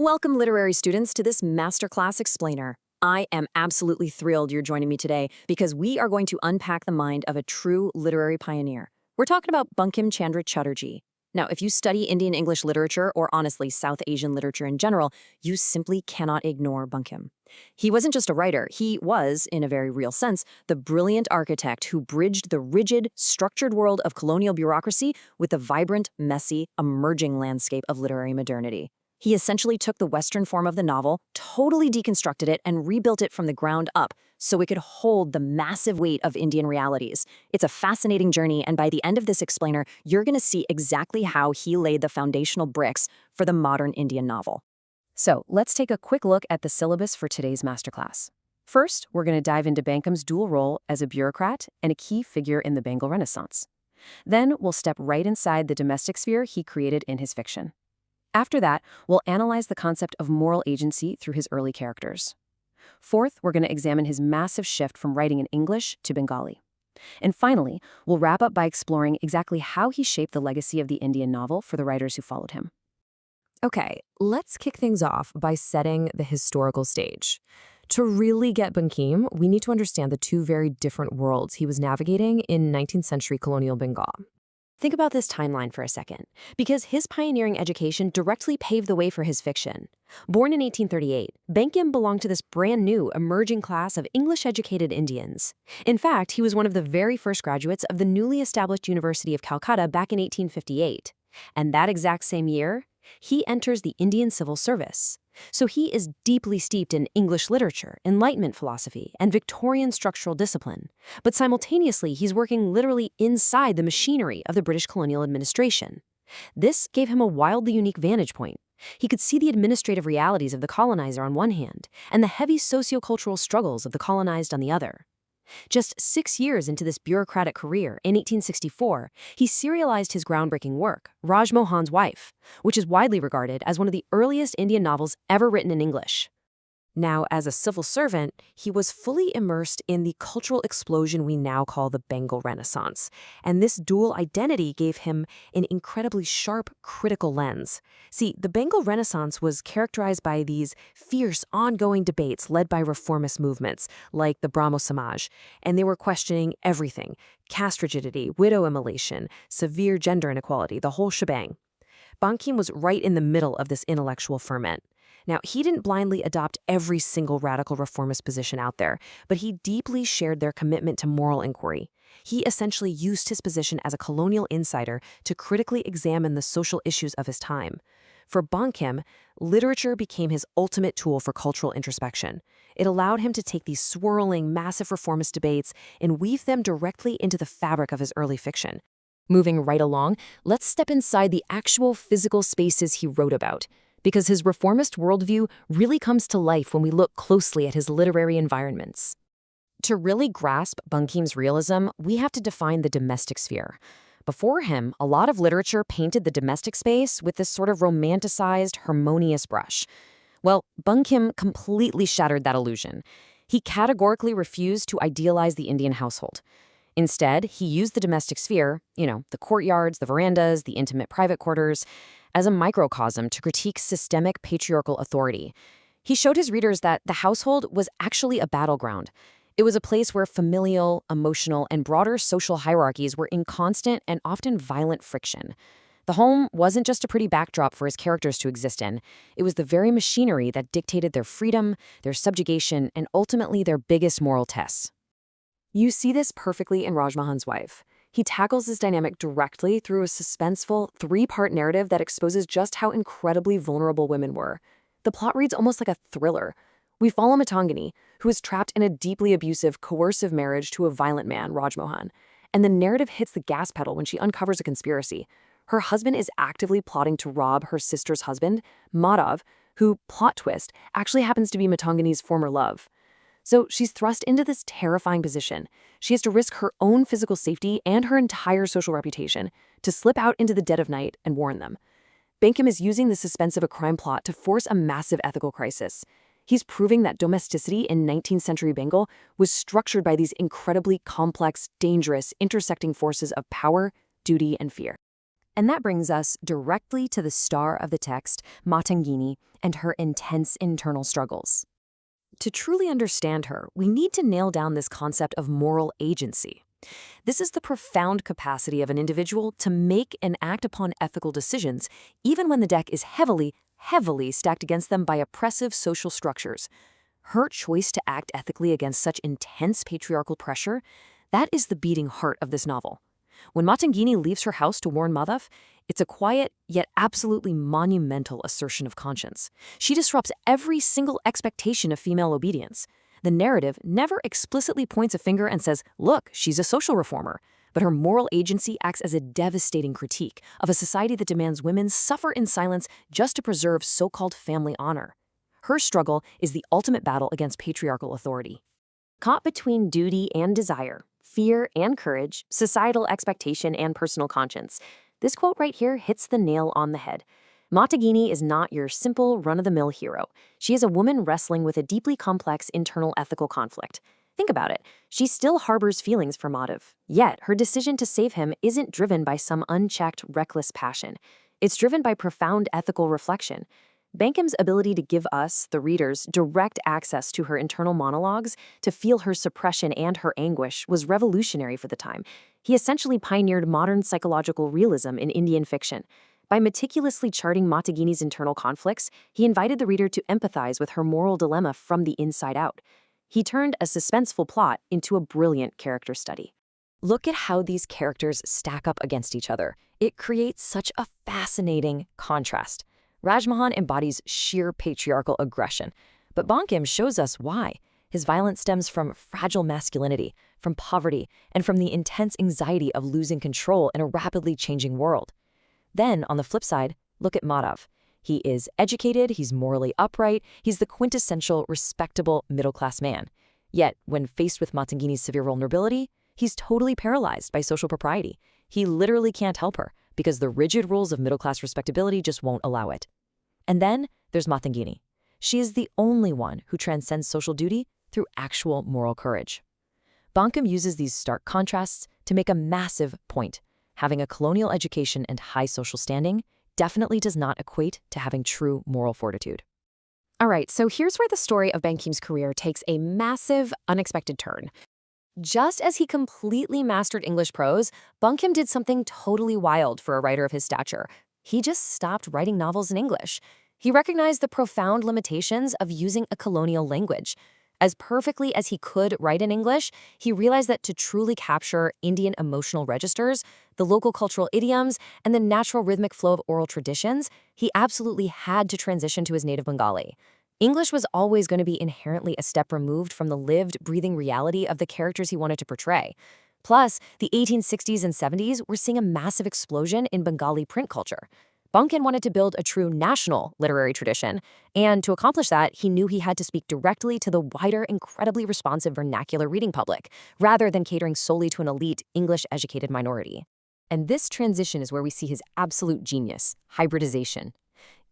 Welcome, literary students, to this Masterclass Explainer. I am absolutely thrilled you're joining me today because we are going to unpack the mind of a true literary pioneer. We're talking about Bankim Chandra Chatterjee. Now, if you study Indian English literature, or honestly, South Asian literature in general, you simply cannot ignore Bankim. He wasn't just a writer, he was, in a very real sense, the brilliant architect who bridged the rigid, structured world of colonial bureaucracy with the vibrant, messy, emerging landscape of literary modernity. He essentially took the Western form of the novel, totally deconstructed it, and rebuilt it from the ground up so it could hold the massive weight of Indian realities. It's a fascinating journey, and by the end of this explainer, you're going to see exactly how he laid the foundational bricks for the modern Indian novel. So let's take a quick look at the syllabus for today's masterclass. First, we're going to dive into Bankim's dual role as a bureaucrat and a key figure in the Bengal Renaissance. Then we'll step right inside the domestic sphere he created in his fiction. After that, we'll analyze the concept of moral agency through his early characters. Fourth, we're going to examine his massive shift from writing in English to Bengali. And finally, we'll wrap up by exploring exactly how he shaped the legacy of the Indian novel for the writers who followed him. Okay, let's kick things off by setting the historical stage. To really get Bankim, we need to understand the two very different worlds he was navigating in 19th century colonial Bengal. Think about this timeline for a second, because his pioneering education directly paved the way for his fiction. Born in 1838, Bankim belonged to this brand new, emerging class of English-educated Indians. In fact, he was one of the very first graduates of the newly established University of Calcutta back in 1858. And that exact same year, he enters the Indian Civil Service. So he is deeply steeped in English literature, Enlightenment philosophy, and Victorian structural discipline. But simultaneously, he's working literally inside the machinery of the British colonial administration. This gave him a wildly unique vantage point. He could see the administrative realities of the colonizer on one hand, and the heavy sociocultural struggles of the colonized on the other. Just 6 years into this bureaucratic career, in 1864, he serialized his groundbreaking work, Raj Mohan's Wife, which is widely regarded as one of the earliest Indian novels ever written in English. Now, as a civil servant, he was fully immersed in the cultural explosion we now call the Bengal Renaissance, and this dual identity gave him an incredibly sharp, critical lens. See, the Bengal Renaissance was characterized by these fierce, ongoing debates led by reformist movements, like the Brahmo Samaj, and they were questioning everything: caste rigidity, widow immolation, severe gender inequality, the whole shebang. Bankim was right in the middle of this intellectual ferment. Now, he didn't blindly adopt every single radical reformist position out there, but he deeply shared their commitment to moral inquiry. He essentially used his position as a colonial insider to critically examine the social issues of his time. For Bankim, literature became his ultimate tool for cultural introspection. It allowed him to take these swirling, massive reformist debates and weave them directly into the fabric of his early fiction. Moving right along, let's step inside the actual physical spaces he wrote about, because his reformist worldview really comes to life when we look closely at his literary environments. To really grasp Bankim's realism, we have to define the domestic sphere. Before him, a lot of literature painted the domestic space with this sort of romanticized, harmonious brush. Well, Bankim completely shattered that illusion. He categorically refused to idealize the Indian household. Instead, he used the domestic sphere, the courtyards, the verandas, the intimate private quarters, as a microcosm to critique systemic patriarchal authority. He showed his readers that the household was actually a battleground. It was a place where familial, emotional, and broader social hierarchies were in constant and often violent friction. The home wasn't just a pretty backdrop for his characters to exist in. It was the very machinery that dictated their freedom, their subjugation, and ultimately their biggest moral tests. You see this perfectly in Raj Mohan's Wife. He tackles this dynamic directly through a suspenseful, 3-part narrative that exposes just how incredibly vulnerable women were. The plot reads almost like a thriller. We follow Matangini, who is trapped in a deeply abusive, coercive marriage to a violent man, Raj Mohan. And the narrative hits the gas pedal when she uncovers a conspiracy. Her husband is actively plotting to rob her sister's husband, Madhav, who, plot twist, actually happens to be Matangini's former love. So she's thrust into this terrifying position. She has to risk her own physical safety and her entire social reputation to slip out into the dead of night and warn them. Bankim is using the suspense of a crime plot to force a massive ethical crisis. He's proving that domesticity in 19th century Bengal was structured by these incredibly complex, dangerous, intersecting forces of power, duty, and fear. And that brings us directly to the star of the text, Matangini, and her intense internal struggles. To truly understand her, we need to nail down this concept of moral agency. This is the profound capacity of an individual to make and act upon ethical decisions, even when the deck is heavily, heavily stacked against them by oppressive social structures. Her choice to act ethically against such intense patriarchal pressure, that is the beating heart of this novel. When Matangini leaves her house to warn Madhav, it's a quiet yet absolutely monumental assertion of conscience. She disrupts every single expectation of female obedience. The narrative never explicitly points a finger and says, look, she's a social reformer. But her moral agency acts as a devastating critique of a society that demands women suffer in silence just to preserve so-called family honor. Her struggle is the ultimate battle against patriarchal authority. Caught between duty and desire, fear and courage, societal expectation and personal conscience, this quote right here hits the nail on the head. Matangini is not your simple, run-of-the-mill hero. She is a woman wrestling with a deeply complex internal ethical conflict. Think about it. She still harbors feelings for Madhav, yet her decision to save him isn't driven by some unchecked, reckless passion. It's driven by profound ethical reflection. Bankim's ability to give us, the readers, direct access to her internal monologues, to feel her suppression and her anguish, was revolutionary for the time. He essentially pioneered modern psychological realism in Indian fiction. By meticulously charting Matangini's internal conflicts, he invited the reader to empathize with her moral dilemma from the inside out. He turned a suspenseful plot into a brilliant character study. Look at how these characters stack up against each other. It creates such a fascinating contrast. Rajmohan embodies sheer patriarchal aggression, but Bankim shows us why. His violence stems from fragile masculinity, from poverty, and from the intense anxiety of losing control in a rapidly changing world. Then, on the flip side, look at Madhav. He is educated, he's morally upright, he's the quintessential, respectable middle-class man. Yet, when faced with Matangini's severe vulnerability, he's totally paralyzed by social propriety. He literally can't help her, because the rigid rules of middle-class respectability just won't allow it. And then there's Matangini. She is the only one who transcends social duty through actual moral courage. Bankim uses these stark contrasts to make a massive point. Having a colonial education and high social standing definitely does not equate to having true moral fortitude. All right, so here's where the story of Bankim's career takes a massive, unexpected turn. Just as he completely mastered English prose, Bankim did something totally wild for a writer of his stature. He just stopped writing novels in English. He recognized the profound limitations of using a colonial language. As perfectly as he could write in English, he realized that to truly capture Indian emotional registers, the local cultural idioms, and the natural rhythmic flow of oral traditions, he absolutely had to transition to his native Bengali. English was always going to be inherently a step removed from the lived, breathing reality of the characters he wanted to portray. Plus, the 1860s and 70s were seeing a massive explosion in Bengali print culture. Bankim wanted to build a true national literary tradition, and to accomplish that, he knew he had to speak directly to the wider, incredibly responsive vernacular reading public, rather than catering solely to an elite, English-educated minority. And this transition is where we see his absolute genius, hybridization.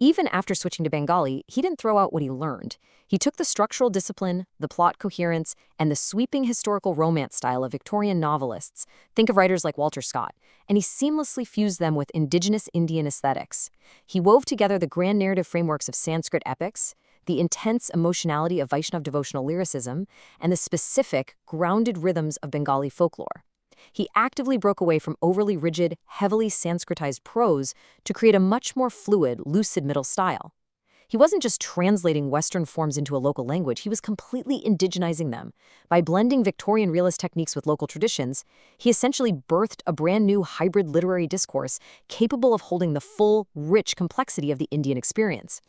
Even after switching to Bengali, he didn't throw out what he learned. He took the structural discipline, the plot coherence, and the sweeping historical romance style of Victorian novelists, think of writers like Walter Scott, and he seamlessly fused them with indigenous Indian aesthetics. He wove together the grand narrative frameworks of Sanskrit epics, the intense emotionality of Vaishnav devotional lyricism, and the specific, grounded rhythms of Bengali folklore. He actively broke away from overly rigid, heavily Sanskritized prose to create a much more fluid, lucid middle style. He wasn't just translating Western forms into a local language, he was completely indigenizing them. By blending Victorian realist techniques with local traditions, he essentially birthed a brand new hybrid literary discourse capable of holding the full, rich complexity of the Indian experience.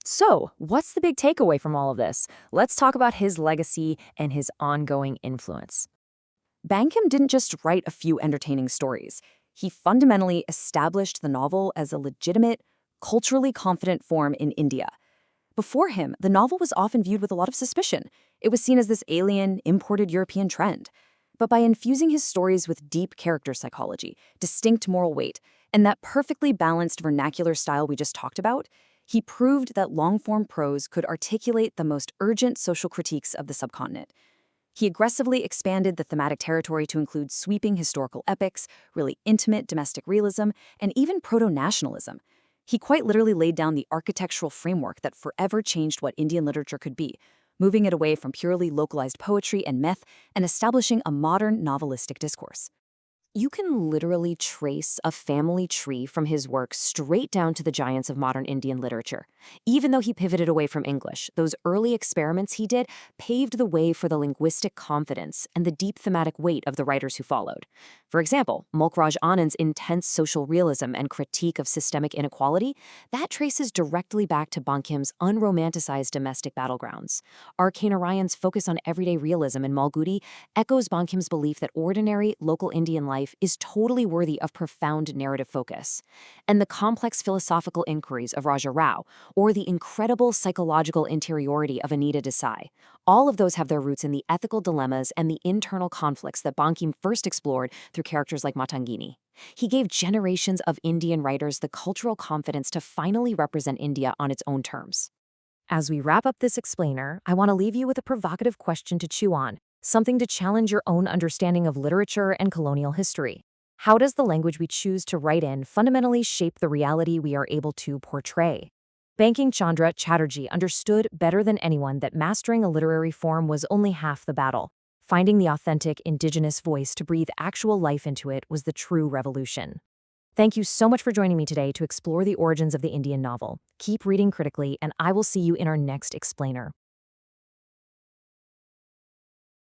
So, what's the big takeaway from all of this? Let's talk about his legacy and his ongoing influence. Bankim didn't just write a few entertaining stories. He fundamentally established the novel as a legitimate, culturally confident form in India. Before him, the novel was often viewed with a lot of suspicion. It was seen as this alien, imported European trend. But by infusing his stories with deep character psychology, distinct moral weight, and that perfectly balanced vernacular style we just talked about, he proved that long-form prose could articulate the most urgent social critiques of the subcontinent. He aggressively expanded the thematic territory to include sweeping historical epics, really intimate domestic realism, and even proto-nationalism. He quite literally laid down the architectural framework that forever changed what Indian literature could be, moving it away from purely localized poetry and myth and establishing a modern novelistic discourse. You can literally trace a family tree from his work straight down to the giants of modern Indian literature. Even though he pivoted away from English, those early experiments he did paved the way for the linguistic confidence and the deep thematic weight of the writers who followed. For example, Mulkraj Anand's intense social realism and critique of systemic inequality, that traces directly back to Bankim's unromanticized domestic battlegrounds. R.K. Narayan's focus on everyday realism in Malgudi echoes Bankim's belief that ordinary, local Indian life is totally worthy of profound narrative focus. And the complex philosophical inquiries of Raja Rao, or the incredible psychological interiority of Anita Desai, all of those have their roots in the ethical dilemmas and the internal conflicts that Bankim first explored through characters like Matangini. He gave generations of Indian writers the cultural confidence to finally represent India on its own terms. As we wrap up this explainer, I want to leave you with a provocative question to chew on, something to challenge your own understanding of literature and colonial history. How does the language we choose to write in fundamentally shape the reality we are able to portray? Bankim Chandra Chatterjee understood better than anyone that mastering a literary form was only half the battle. Finding the authentic, indigenous voice to breathe actual life into it was the true revolution. Thank you so much for joining me today to explore the origins of the Indian novel. Keep reading critically, and I will see you in our next explainer.